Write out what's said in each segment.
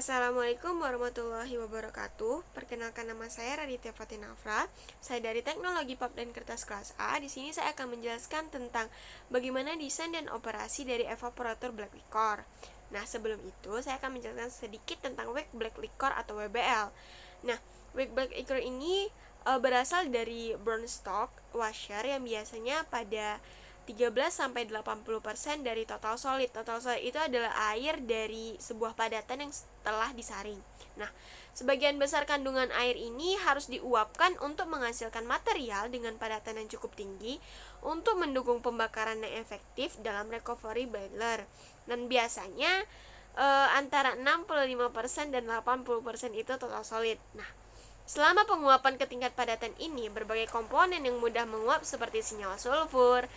Assalamualaikum warahmatullahi wabarakatuh. Perkenalkan, nama saya Raditya Fatinafra. Saya dari Teknologi Pap dan Kertas kelas A. Di sini saya akan menjelaskan tentang bagaimana desain dan operasi dari evaporator black liquor. Nah, sebelum itu saya akan menjelaskan sedikit tentang wake black liquor atau WBL. Nah, wake black liquor ini berasal dari brown stock washer yang biasanya pada 13-80% dari total solid. Total solid itu adalah air dari sebuah padatan yang telah disaring. Nah, sebagian besar kandungan air ini harus diuapkan untuk menghasilkan material dengan padatan yang cukup tinggi untuk mendukung pembakaran yang efektif dalam recovery boiler. Dan biasanya antara 65% dan 80% itu total solid. Nah, selama penguapan ke tingkat padatan ini, berbagai komponen yang mudah menguap seperti senyawa sulfur,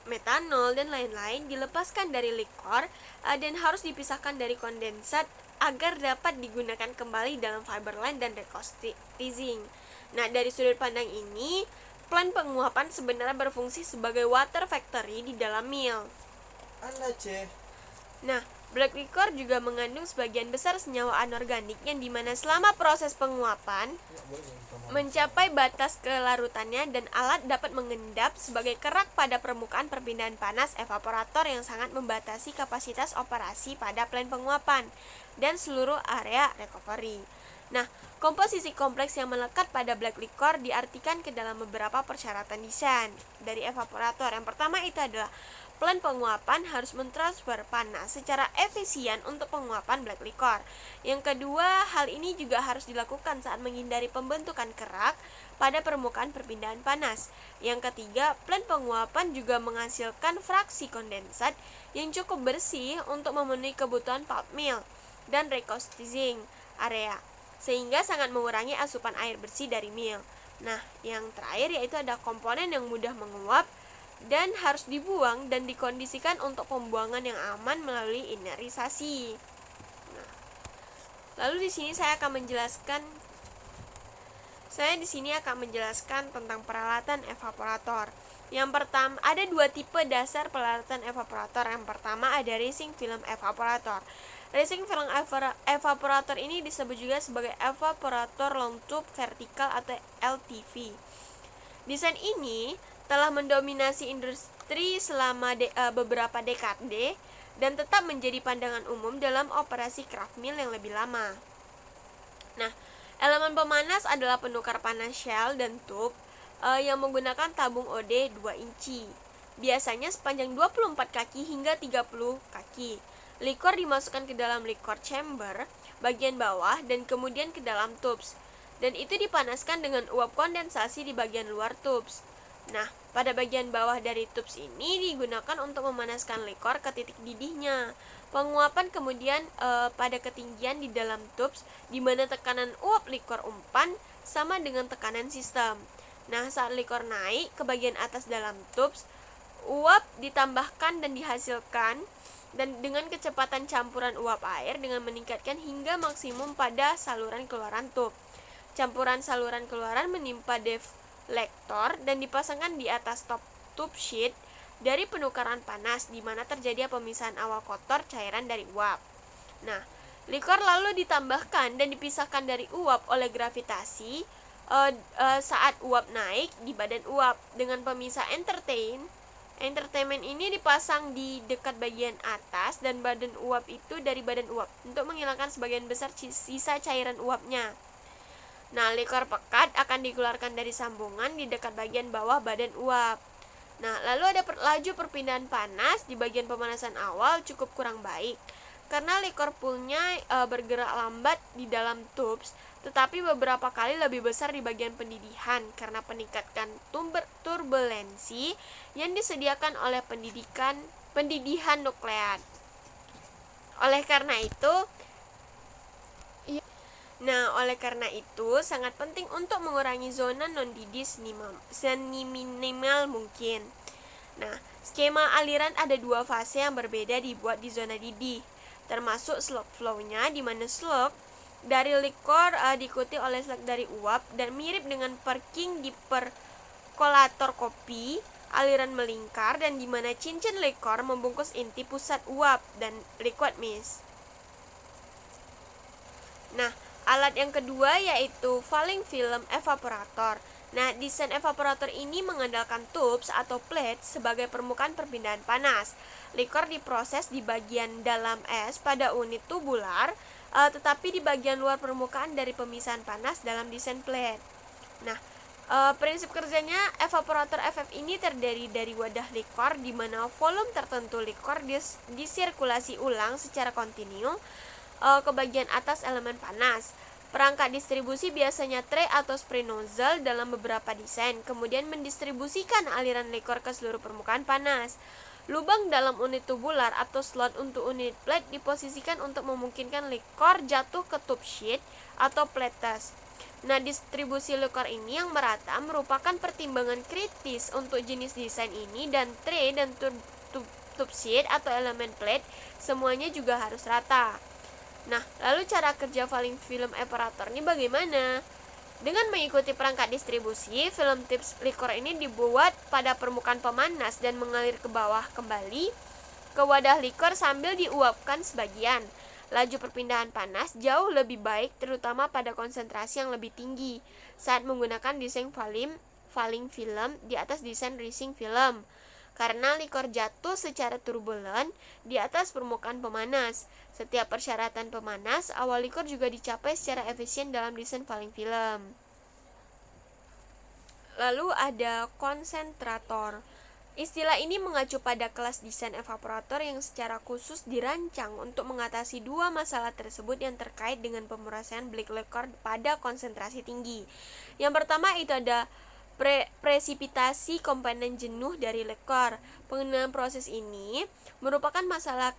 metanol, dan lain-lain dilepaskan dari likor dan harus dipisahkan dari kondensat agar dapat digunakan kembali dalam fiberline dan recoatizing. Nah, dari sudut pandang ini, plant penguapan sebenarnya berfungsi sebagai water factory di dalam mill. Nah, black liquor juga mengandung sebagian besar senyawa anorganik yang dimana selama proses penguapan mencapai batas kelarutannya dan alat dapat mengendap sebagai kerak pada permukaan perpindahan panas evaporator yang sangat membatasi kapasitas operasi pada plant penguapan dan seluruh area recovery. Nah, komposisi kompleks yang melekat pada black liquor diartikan ke dalam beberapa persyaratan desain dari evaporator. Yang pertama itu adalah plant penguapan harus mentransfer panas secara efisien untuk penguapan black liquor. Yang kedua, hal ini juga harus dilakukan saat menghindari pembentukan kerak pada permukaan perpindahan panas. Yang ketiga, plant penguapan juga menghasilkan fraksi kondensat yang cukup bersih untuk memenuhi kebutuhan pulp mill dan recoatizing area, sehingga sangat mengurangi asupan air bersih dari mill. Nah, yang terakhir yaitu ada komponen yang mudah menguap dan harus dibuang dan dikondisikan untuk pembuangan yang aman melalui inerisasi. Nah, lalu di sini saya akan menjelaskan tentang peralatan evaporator. Yang pertama, ada dua tipe dasar peralatan evaporator. Yang pertama ada racing film evaporator. Racing film evaporator ini disebut juga sebagai evaporator long tube vertikal atau LTV. Desain ini telah mendominasi industri selama beberapa dekade dan tetap menjadi pandangan umum dalam operasi craft mill yang lebih lama. Nah, elemen pemanas adalah penukar panas shell dan tube yang menggunakan tabung OD 2 inci, biasanya sepanjang 24 kaki hingga 30 kaki. Likor dimasukkan ke dalam likor chamber bagian bawah dan kemudian ke dalam tubes, dan itu dipanaskan dengan uap kondensasi di bagian luar tubes. Nah, pada bagian bawah dari tubes ini digunakan untuk memanaskan likor ke titik didihnya. Penguapan kemudian pada ketinggian di dalam tubes di mana tekanan uap likor umpan sama dengan tekanan sistem. Nah, saat likor naik ke bagian atas dalam tubes, uap ditambahkan dan dihasilkan dan dengan kecepatan campuran uap air dengan meningkatkan hingga maksimum pada saluran keluaran tub. Campuran saluran keluaran menimpa deflektor dan dipasangkan di atas top tube sheet dari penukaran panas di mana terjadi pemisahan awal kotor cairan dari uap. Nah, likor lalu ditambahkan dan dipisahkan dari uap oleh gravitasi saat uap naik di badan uap dengan pemisah entertainment ini dipasang di dekat bagian atas dan badan uap itu dari badan uap untuk menghilangkan sebagian besar sisa cairan uapnya. Nah, likor pekat akan dikeluarkan dari sambungan di dekat bagian bawah badan uap. Nah, lalu ada laju perpindahan panas di bagian pemanasan awal cukup kurang baik karena likor poolnya bergerak lambat di dalam tubes, tetapi beberapa kali lebih besar di bagian pendidihan karena peningkatan turbulensi yang disediakan oleh pendidihan nukleat. Oleh karena itu sangat penting untuk mengurangi zona non-didih seminimal mungkin. Nah, skema aliran ada dua fase yang berbeda dibuat di zona didih, termasuk slug flow-nya, di mana slug dari likor diikuti oleh slug dari uap dan mirip dengan perking di perkolator kopi, aliran melingkar dan di mana cincin likor membungkus inti pusat uap dan liquid mist. Nah, alat yang kedua yaitu falling film evaporator. Nah, desain evaporator ini mengandalkan tubes atau plate sebagai permukaan perpindahan panas. Likor diproses di bagian dalam es pada unit tubular, tetapi di bagian luar permukaan dari pemisahan panas dalam desain plate. Nah, prinsip kerjanya evaporator FF ini terdiri dari wadah likor di mana volume tertentu likor disirkulasi ulang secara kontinu ke bagian atas elemen panas. Perangkat distribusi biasanya tray atau spray nozzle dalam beberapa desain, kemudian mendistribusikan aliran likor ke seluruh permukaan panas. Lubang dalam unit tubular atau slot untuk unit plate diposisikan untuk memungkinkan likor jatuh ke tube sheet atau plates. Nah, distribusi likor ini yang merata merupakan pertimbangan kritis untuk jenis desain ini, dan tray dan tube sheet atau elemen plate semuanya juga harus rata. Nah, lalu cara kerja falling film evaporator ini bagaimana? Dengan mengikuti perangkat distribusi, film tips likor ini dibuat pada permukaan pemanas dan mengalir ke bawah kembali ke wadah likor sambil diuapkan sebagian. Laju perpindahan panas jauh lebih baik, terutama pada konsentrasi yang lebih tinggi saat menggunakan desain falling film di atas desain rising film, karena likor jatuh secara turbulen di atas permukaan pemanas. Setiap persyaratan pemanas, awal likor juga dicapai secara efisien dalam desain falling film. Lalu ada konsentrator. Istilah ini mengacu pada kelas desain evaporator yang secara khusus dirancang untuk mengatasi dua masalah tersebut yang terkait dengan pemrosesan black liquor pada konsentrasi tinggi. Yang pertama itu ada presipitasi komponen jenuh dari likor. Pengenalan proses ini merupakan masalah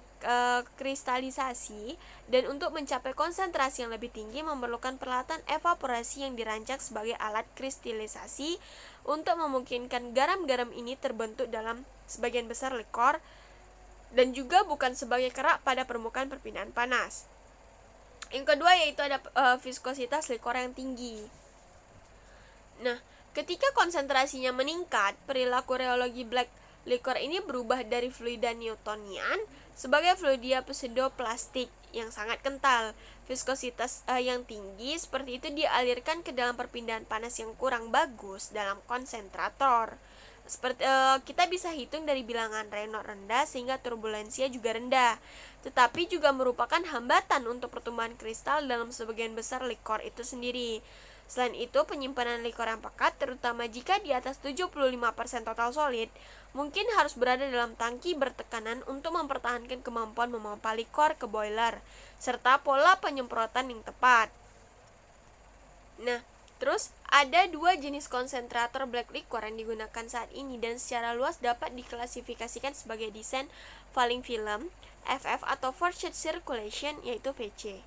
kristalisasi, dan untuk mencapai konsentrasi yang lebih tinggi memerlukan peralatan evaporasi yang dirancang sebagai alat kristalisasi untuk memungkinkan garam-garam ini terbentuk dalam sebagian besar likor dan juga bukan sebagai kerak pada permukaan perpindahan panas. Yang kedua yaitu ada viskositas likor yang tinggi. Nah, ketika konsentrasinya meningkat, perilaku reologi black liquor ini berubah dari fluida Newtonian sebagai fluida pseudoplastik yang sangat kental. Viskositas yang tinggi seperti itu dialirkan ke dalam perpindahan panas yang kurang bagus dalam konsentrator. Seperti kita bisa hitung dari bilangan Reynolds rendah sehingga turbulensia juga rendah, tetapi juga merupakan hambatan untuk pertumbuhan kristal dalam sebagian besar likor itu sendiri. Selain itu, penyimpanan likor yang pekat, terutama jika di atas 75% total solid, mungkin harus berada dalam tangki bertekanan untuk mempertahankan kemampuan memompa likor ke boiler, serta pola penyemprotan yang tepat. Nah, terus ada dua jenis konsentrator black liquor yang digunakan saat ini dan secara luas dapat diklasifikasikan sebagai desain falling film, FF atau forced circulation, yaitu VC.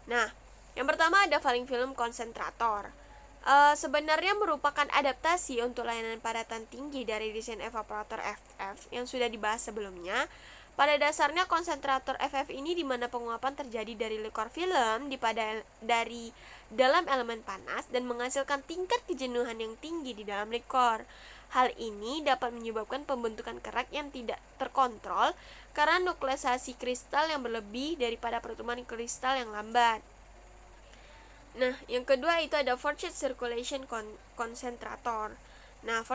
Nah, yang pertama ada falling film konsentrator. Sebenarnya merupakan adaptasi untuk layanan padatan tinggi dari desain evaporator FF yang sudah dibahas sebelumnya. Pada dasarnya konsentrator FF ini di mana penguapan terjadi dari likor film dari dalam elemen panas dan menghasilkan tingkat kejenuhan yang tinggi di dalam likor. Hal ini dapat menyebabkan pembentukan kerak yang tidak terkontrol karena nukleisasi kristal yang berlebih daripada pertumbuhan kristal yang lambat. Nah, yang kedua itu ada forced circulation konsentrator. Nah,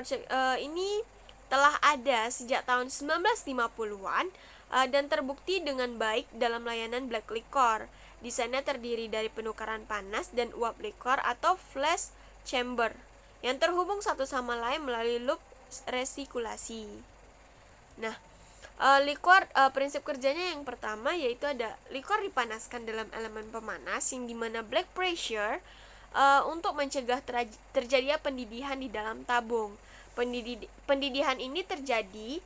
ini telah ada sejak tahun 1950-an dan terbukti dengan baik dalam layanan black liquor. Desainnya terdiri dari penukaran panas dan uap likor atau flash chamber yang terhubung satu sama lain melalui loop resikulasi. Nah, prinsip kerjanya yang pertama yaitu ada likor dipanaskan dalam elemen pemanas yang dimana black pressure untuk mencegah terjadinya pendidihan di dalam tabung. Pendidihan ini terjadi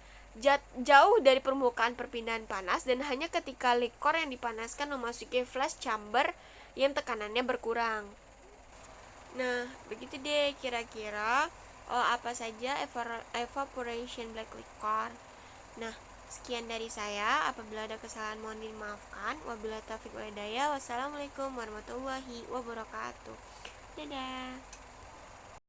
jauh dari permukaan perpindahan panas dan hanya ketika likor yang dipanaskan memasuki flash chamber yang tekanannya berkurang. Nah, begitu deh kira-kira apa saja evaporation black liquor. Nah, sekian dari saya. Apabila ada kesalahan mohon dimaafkan. Wabillahi taufiq wal hidayah. Wassalamualaikum warahmatullahi wabarakatuh. Dadah.